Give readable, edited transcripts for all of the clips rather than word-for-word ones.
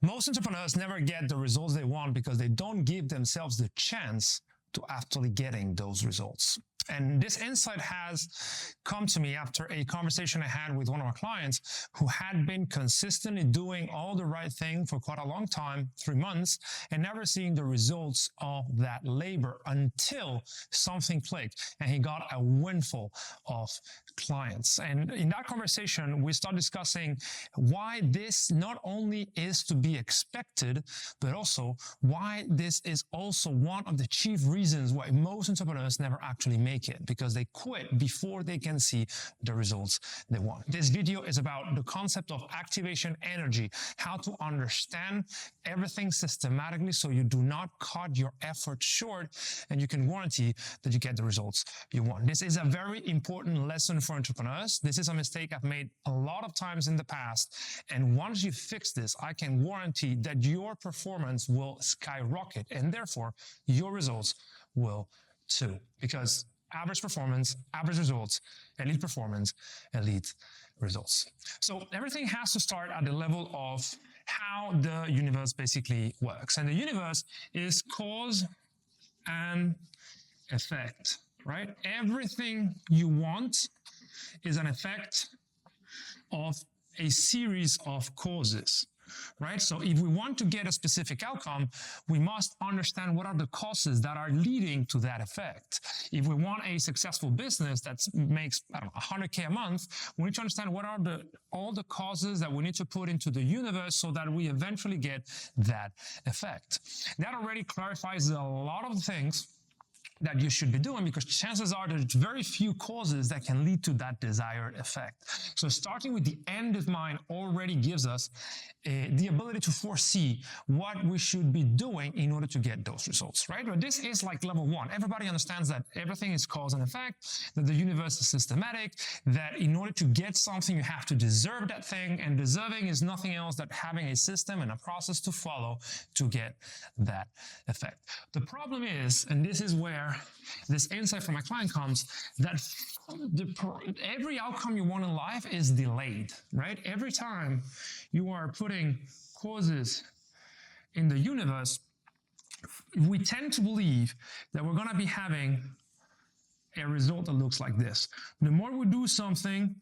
Most entrepreneurs never get the results they want because they don't give themselves the chance to actually getting those results. And this insight has come to me after a conversation I had with one of our clients who had been consistently doing all the right thing for quite a long time, 3 months, and never seeing the results of that labor until something clicked and he got a windfall of clients. And in that conversation, we start discussing why this not only is to be expected, but also why this is also one of the chief reasons why most entrepreneurs never actually make it, because they quit before they can see the results they want. This video is about the concept of activation energy, how to understand everything systematically so you do not cut your effort short and you can guarantee that you get the results you want. This is a very important lesson for entrepreneurs. This is a mistake I've made a lot of times in the past. And once you fix this, I can guarantee that your performance will skyrocket and therefore your results will too. Because average performance, average results, elite performance, elite results. So everything has to start at the level of how the universe basically works. And the universe is cause and effect, right? Everything you want is an effect of a series of causes. Right? So if we want to get a specific outcome, we must understand what are the causes that are leading to that effect. If we want a successful business that makes, I don't know, 100K a month, we need to understand what are all the causes that we need to put into the universe so that we eventually get that effect. That already clarifies a lot of things that you should be doing, because chances are there's very few causes that can lead to that desired effect. So starting with the end in mind already gives us the ability to foresee what we should be doing in order to get those results, right? But this is like level one. Everybody understands that everything is cause and effect, that the universe is systematic, that in order to get something, you have to deserve that thing, and deserving is nothing else than having a system and a process to follow to get that effect. The problem is, and this is where this insight from my client comes, that every outcome you want in life is delayed, right? Every time you are putting causes in the universe, we tend to believe that we're going to be having a result that looks like this. The more we do something,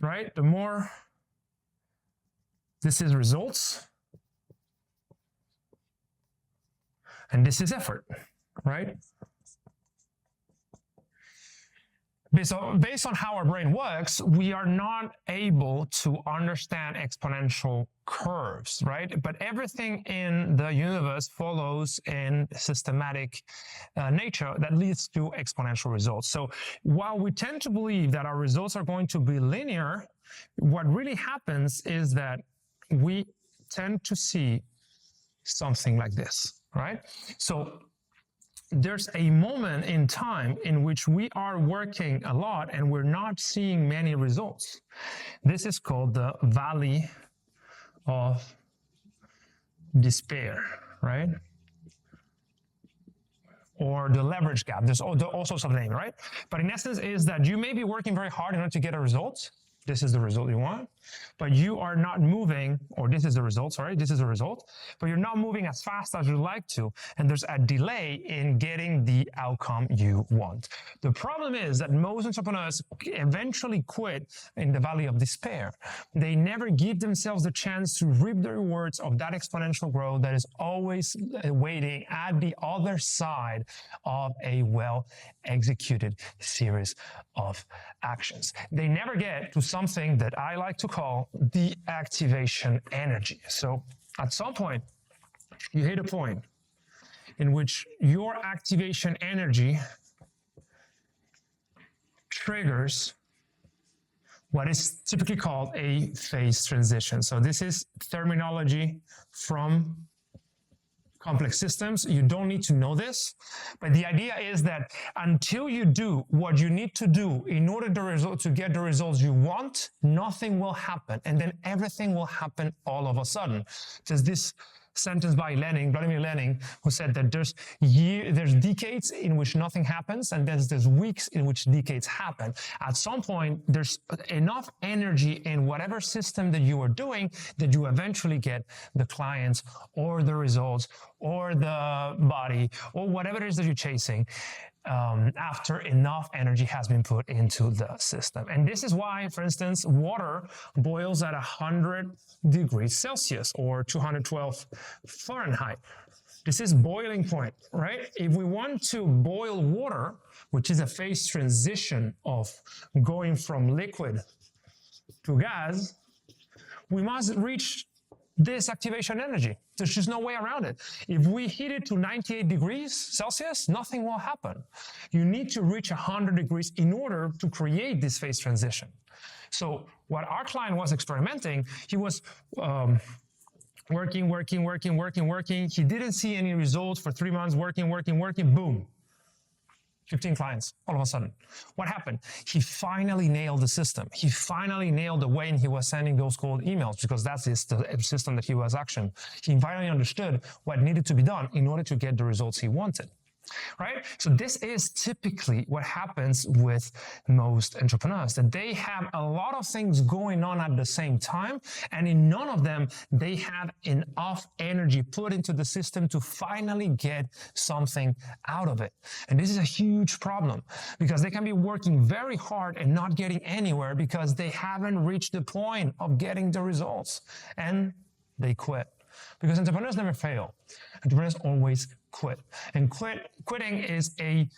right, the more this is results, and this is effort, right? Based on how our brain works, we are not able to understand exponential curves, right? But everything in the universe follows in systematic nature that leads to exponential results. So while we tend to believe that our results are going to be linear, what really happens is that we tend to see something like this, right? So there's a moment in time in which we are working a lot and we're not seeing many results. This is called the valley of despair, right? Or the leverage gap. There's all sorts of names, right? But in essence is that you may be working very hard in order to get a result. This is the result you want, but you are not moving, or this is the result, sorry, this is the result, but you're not moving as fast as you'd like to, and there's a delay in getting the outcome you want. The problem is that most entrepreneurs eventually quit in the valley of despair. They never give themselves the chance to reap the rewards of that exponential growth that is always waiting at the other side of a well-executed series of actions. They never get to something that I like to call the activation energy. So at some point, you hit a point in which your activation energy triggers what is typically called a phase transition. So this is terminology from complex systems. You don't need to know this, but the idea is that until you do what you need to do in order to get the results you want, nothing will happen, and then everything will happen all of a sudden. Does this sentence by Vladimir Lenin, who said that there's decades in which nothing happens, and there's weeks in which decades happen. At some point, there's enough energy in whatever system that you are doing that you eventually get the clients or the results or the body or whatever it is that you're chasing. After enough energy has been put into the system. And this is why, for instance, water boils at 100 degrees Celsius or 212 Fahrenheit. This is boiling point, right? If we want to boil water, which is a phase transition of going from liquid to gas, we must reach this activation energy. There's just no way around it. If we heat it to 98 degrees Celsius, nothing will happen. You need to reach 100 degrees in order to create this phase transition. So what our client was experimenting, he was working. He didn't see any results for 3 months, working, boom. 15 clients all of a sudden. What happened? He finally nailed the system. He finally nailed the way he was sending those cold emails, because that's the system that he was actioning. He finally understood what needed to be done in order to get the results he wanted. Right? So this is typically what happens with most entrepreneurs, that they have a lot of things going on at the same time, and in none of them, they have enough energy put into the system to finally get something out of it. And this is a huge problem, because they can be working very hard and not getting anywhere because they haven't reached the point of getting the results, and they quit. Because entrepreneurs never fail. Entrepreneurs always quit. And quitting is a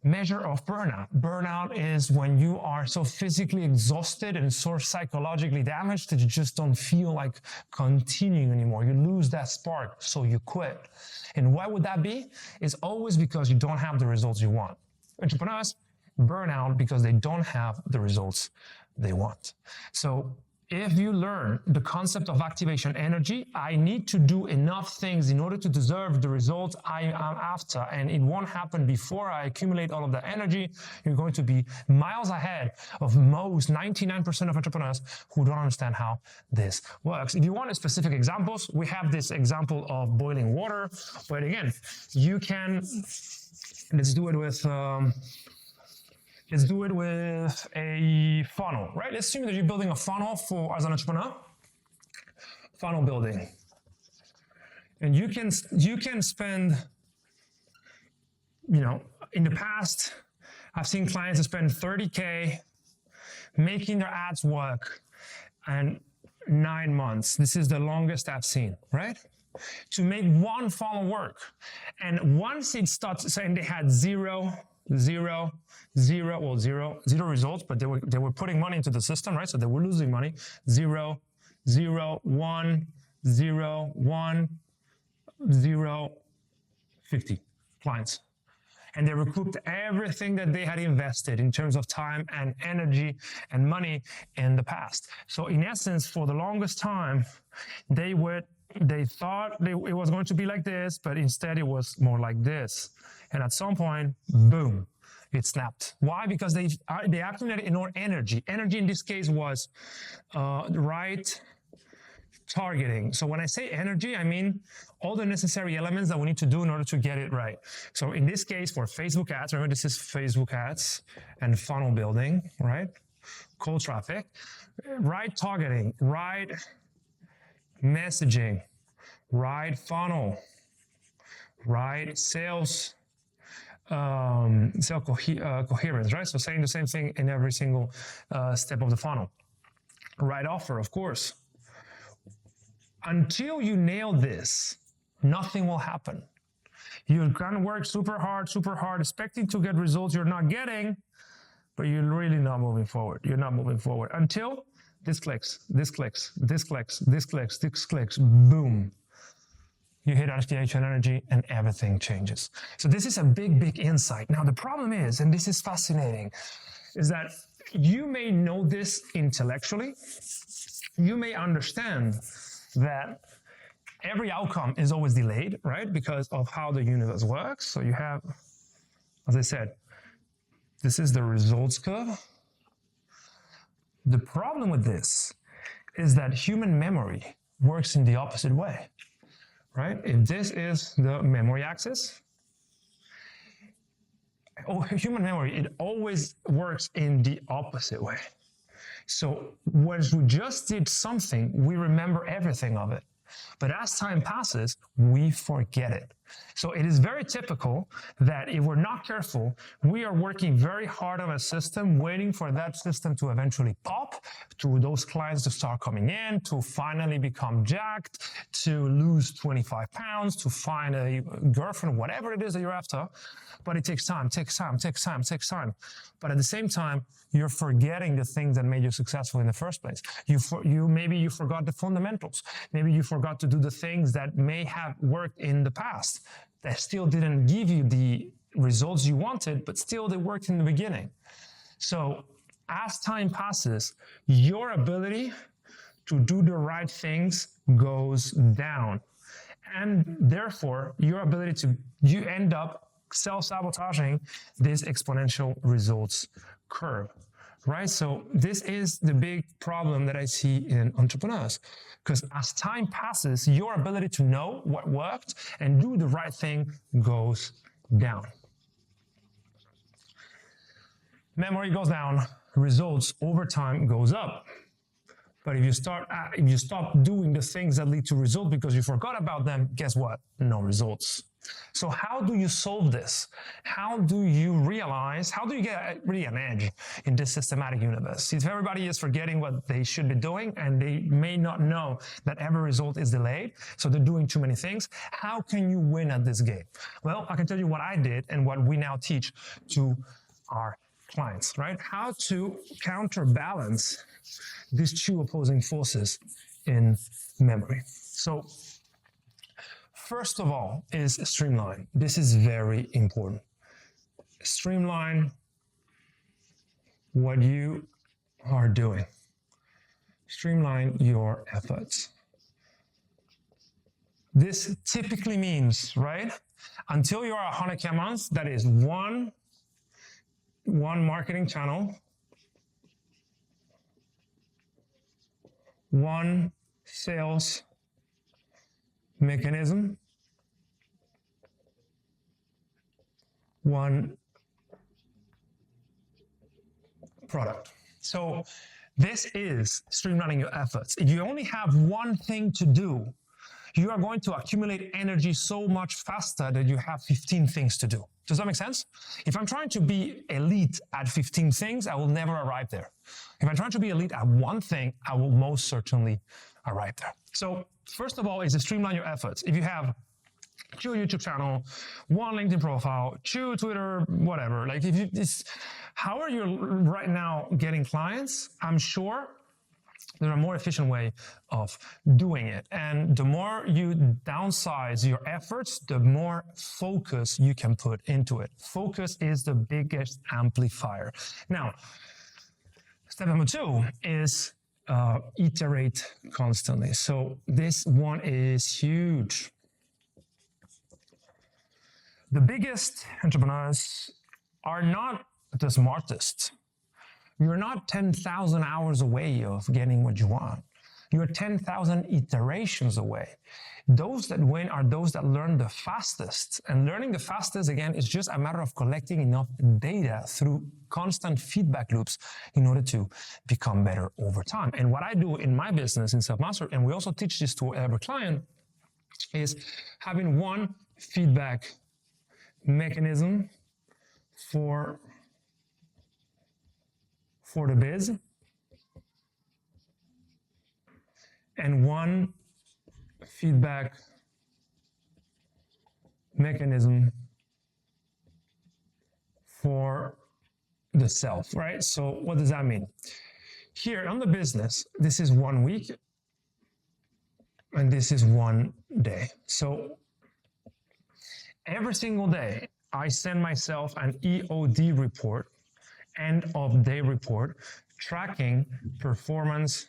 measure of burnout. Burnout is when you are so physically exhausted and so psychologically damaged that you just don't feel like continuing anymore. You lose that spark, so you quit. And why would that be? It's always because you don't have the results you want. Entrepreneurs burn out because they don't have the results they want. So if you learn the concept of activation energy, I need to do enough things in order to deserve the results I am after, and it won't happen before I accumulate all of that energy. You're going to be miles ahead of most 99% of entrepreneurs who don't understand how this works. If you want specific examples, we have this example of boiling water, but again, you can, let's do it with a funnel, right? Let's assume that you're building a funnel as an entrepreneur. Funnel building. And you can spend, in the past, I've seen clients spend $30K making their ads work and 9 months. This is the longest I've seen, right? To make one funnel work. And once it starts saying they had zero results, but they were putting money into the system, right? So they were losing money. 0, 1, 0, 1, 0, 50 clients. And they recouped everything that they had invested in terms of time and energy and money in the past. So in essence, for the longest time, they thought it was going to be like this, but instead it was more like this. And at some point, boom, it snapped. Why? Because they accumulated enough energy. Energy in this case was right targeting. So when I say energy, I mean all the necessary elements that we need to do in order to get it right. So in this case, for Facebook ads, remember this is Facebook ads and funnel building, right? Cold traffic, right targeting, right messaging, right funnel, right sales coherence, right? So saying the same thing in every single step of the funnel. Right offer, of course. Until you nail this, nothing will happen. You're gonna work super hard, expecting to get results you're not getting, but you're really not moving forward. You're not moving forward until this clicks, boom. You hit activation energy and everything changes. So this is a big insight. Now the problem is, and this is fascinating, is that you may know this intellectually. You may understand that every outcome is always delayed, right? Because of how the universe works. So you have, as I said, this is the results curve. The problem with this is that human memory works in the opposite way. right? If this is the memory axis, human memory, it always works in the opposite way. So once we just did something, we remember everything of it. But as time passes, we forget it. So it is very typical that if we're not careful, we are working very hard on a system, waiting for that system to eventually pop, to those clients to start coming in, to finally become jacked, to lose 25 pounds, to find a girlfriend, whatever it is that you're after. But it takes time. But at the same time, you're forgetting the things that made you successful in the first place. Maybe you forgot the fundamentals. Maybe you forgot to do the things that may have worked in the past that still didn't give you the results you wanted, but still they worked in the beginning. So as time passes, your ability to do the right things goes down. And therefore, your ability you end up self-sabotaging this exponential results curve, right? So this is the big problem that I see in entrepreneurs, because as time passes, your ability to know what worked and do the right thing goes down. Memory goes down, results over time goes up. But if you stop doing the things that lead to results because you forgot about them, guess what? No results. So how do you solve this? How do you get really an edge in this systematic universe? If everybody is forgetting what they should be doing and they may not know that every result is delayed, so they're doing too many things, how can you win at this game? Well, I can tell you what I did and what we now teach to our clients, right? How to counterbalance these two opposing forces in memory. So first of all is streamline. This is very important. Streamline what you are doing. Streamline your efforts. This typically means, right, until you're 100K a month, that is one marketing channel, one sales mechanism, one product. So this is streamlining your efforts. If you only have one thing to do, you are going to accumulate energy so much faster than you have 15 things to do. Does that make sense? If I'm trying to be elite at 15 things, I will never arrive there. If I'm trying to be elite at one thing, I will most certainly arrive there. So first of all is to streamline your efforts. If you have two YouTube channel, one LinkedIn profile, two Twitter, whatever, like how are you right now getting clients? I'm sure there's a more efficient way of doing it. And the more you downsize your efforts, the more focus you can put into it. Focus is the biggest amplifier. Now, step number 2 is iterate constantly. So this one is huge. The biggest entrepreneurs are not the smartest. You're not 10,000 hours away of getting what you want. You're 10,000 iterations away. Those that win are those that learn the fastest. And learning the fastest, again, is just a matter of collecting enough data through constant feedback loops in order to become better over time. And what I do in my business in Selfmastered, and we also teach this to every client, is having one feedback mechanism for the biz and one feedback mechanism for the self, right? So what does that mean? Here on the business, this is 1 week and this is 1 day. So every single day, I send myself an EOD report, end of day report, tracking performance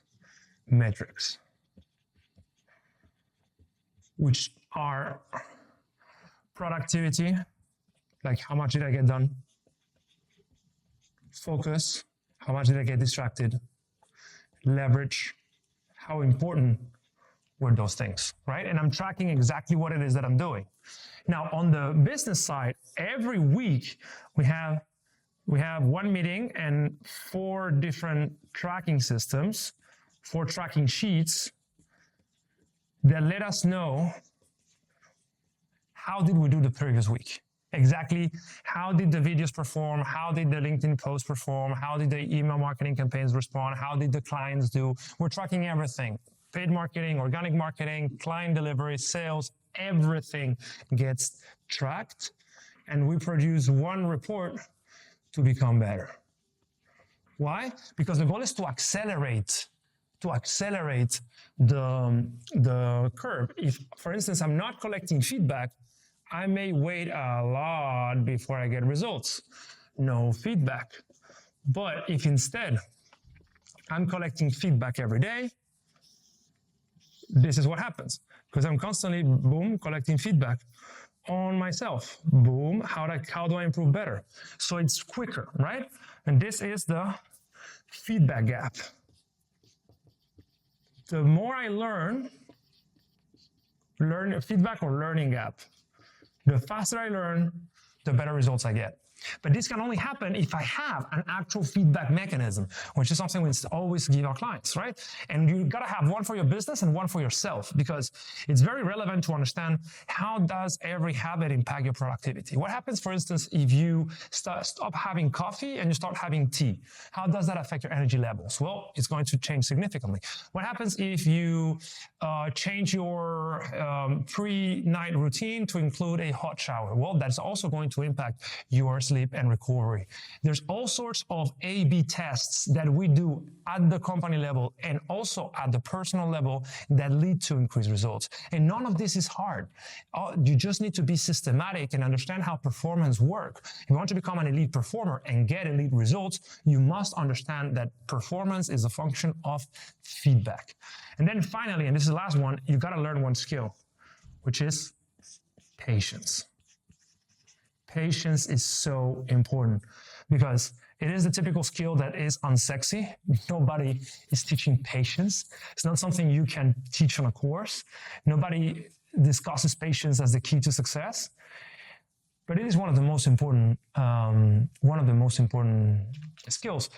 metrics, which are productivity, like how much did I get done? Focus, how much did I get distracted? Leverage, how important with those things, right? And I'm tracking exactly what it is that I'm doing. Now, on the business side, every week we have one meeting and 4 different tracking systems, 4 tracking sheets that let us know how did we do the previous week. Exactly how did the videos perform, how did the LinkedIn posts perform, how did the email marketing campaigns respond, how did the clients do. We're tracking everything. Paid marketing, organic marketing, client delivery, sales, everything gets tracked. And we produce one report to become better. Why? Because the goal is to accelerate the curve. If, for instance, I'm not collecting feedback, I may wait a lot before I get results. No feedback. But if instead I'm collecting feedback every day, this is what happens. Because I'm constantly, boom, collecting feedback on myself. Boom, how do I improve better? So it's quicker, right? And this is the feedback gap. The more I learn feedback or learning gap. The faster I learn, the better results I get. But this can only happen if I have an actual feedback mechanism, which is something we always give our clients, right? And you gotta have one for your business and one for yourself, because it's very relevant to understand how does every habit impact your productivity. What happens, for instance, if you stop having coffee and you start having tea? How does that affect your energy levels? Well, it's going to change significantly. What happens if you change your pre-night routine to include a hot shower? Well, that's also going to impact your sleep and recovery. There's all sorts of A/B tests that we do at the company level and also at the personal level that lead to increased results. And none of this is hard. You just need to be systematic and understand how performance works. If you want to become an elite performer and get elite results, you must understand that performance is a function of feedback. And then finally, and this is the last one, you got to learn one skill, which is patience. Patience is so important because it is the typical skill that is unsexy. Nobody is teaching patience. It's not something you can teach on a course. Nobody discusses patience as the key to success. But it is one of the most important skills,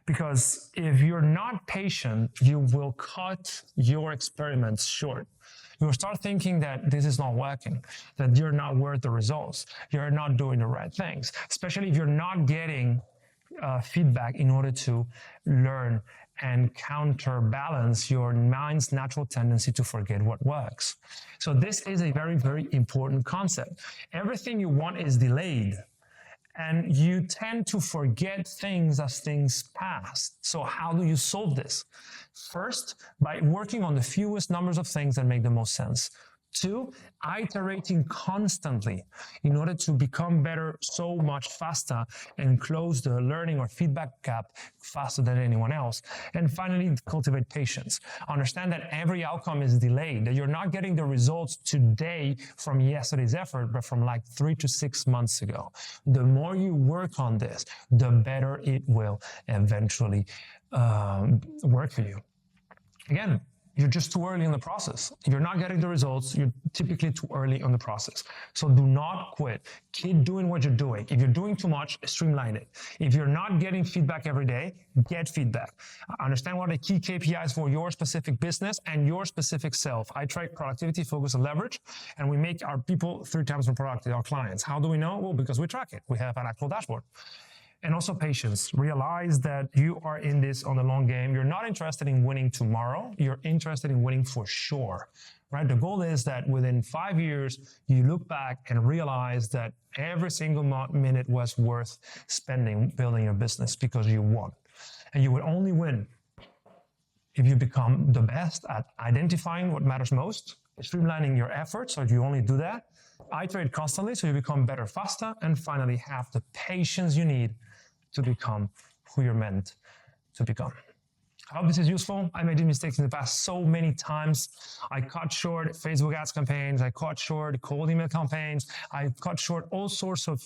because if you're not patient, you will cut your experiments short. You will start thinking that this is not working, that you're not worth the results, you're not doing the right things, especially if you're not getting feedback in order to learn and counterbalance your mind's natural tendency to forget what works. So this is a very, very important concept. Everything you want is delayed, and you tend to forget things as things pass. So how do you solve this? First, by working on the fewest numbers of things that make the most sense. 2, iterating constantly in order to become better so much faster and close the learning or feedback gap faster than anyone else. And finally, cultivate patience. Understand that every outcome is delayed, that you're not getting the results today from yesterday's effort, but from like 3 to 6 months ago. The more you work on this, the better it will eventually work for you. Again, you're just too early in the process. If you're not getting the results, you're typically too early on the process. So do not quit. Keep doing what you're doing. If you're doing too much, streamline it. If you're not getting feedback every day, get feedback. Understand what are the key KPIs for your specific business and your specific self. I track productivity, focus, and leverage, and we make our people 3 times more productive, our clients. How do we know? Well, because we track it. We have an actual dashboard. And also patience. Realize that you are in this on the long game. You're not interested in winning tomorrow. You're interested in winning for sure, right? The goal is that within 5 years, you look back and realize that every single minute was worth spending building your business because you won. And you will only win if you become the best at identifying what matters most, streamlining your efforts, so if you only do that, iterate constantly so you become better faster, and finally have the patience you need to become who you're meant to become. I hope this is useful. I made these mistakes in the past so many times. I cut short Facebook ads campaigns. I cut short cold email campaigns. I cut short all sorts of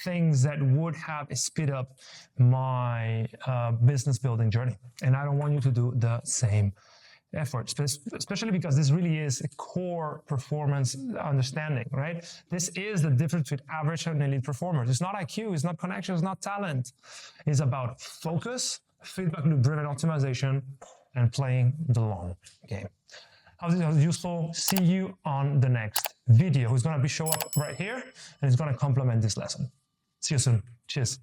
things that would have speed up my business building journey. And I don't want you to do the same effort, especially because this really is a core performance understanding, right? This is the difference between average and elite performers. It's not IQ, it's not connection, it's not talent. It's about focus, feedback loop driven optimization, and playing the long game. How's it useful? See you on the next video. It's going to show up right here, and it's going to complement this lesson. See you soon. Cheers.